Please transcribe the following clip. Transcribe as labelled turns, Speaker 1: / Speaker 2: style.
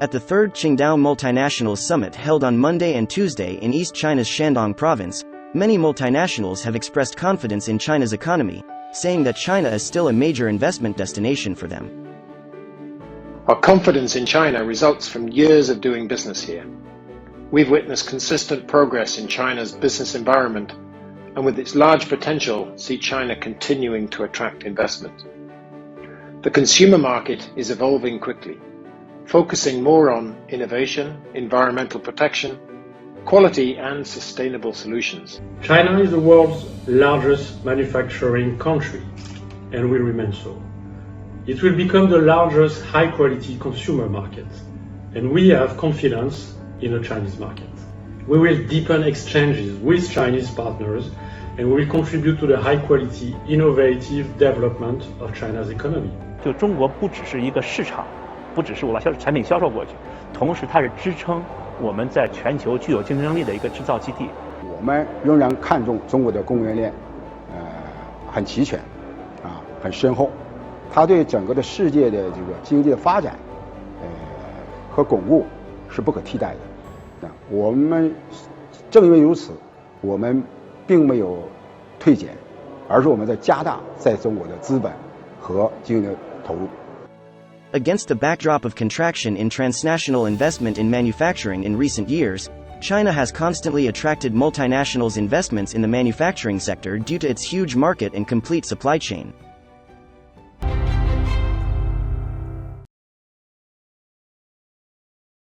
Speaker 1: At the third Qingdao Multinationals Summit held on Monday and Tuesday in East China's Shandong province, many multinationals have expressed confidence in China's economy, saying that China is still a major investment destination for them.
Speaker 2: Our confidence in China results from years of doing business here. We've witnessed consistent progress in China's business environment, and with its large potential, see China continuing to attract investment. The consumer market is evolving quickly, focusing more on innovation, environmental protection, quality and sustainable solutions.
Speaker 3: China is the world's largest manufacturing country and will remain so. It will become the largest high-quality consumer market, and we have confidence in the Chinese market. We will deepen exchanges with Chinese partners, and we will contribute to the high-quality, innovative development of China's economy.
Speaker 4: 就中国不只是一个市场，不只是我把产品销售过去，同时它是支撑我们在全球具有竞争力的一个制造基地。
Speaker 5: 我们仍然看重中国的供应链，很齐全，很深厚，它对整个的世界的这个经济的发展，和巩固是不可替代的。我们正因为如此，我们并没有退减，而是我们在加大在中国的资本和经营的投入。
Speaker 1: Against the backdrop of contraction in transnational investment in manufacturing in recent years, China has constantly attracted multinationals' investments in the manufacturing sector due to its huge market and complete supply chain.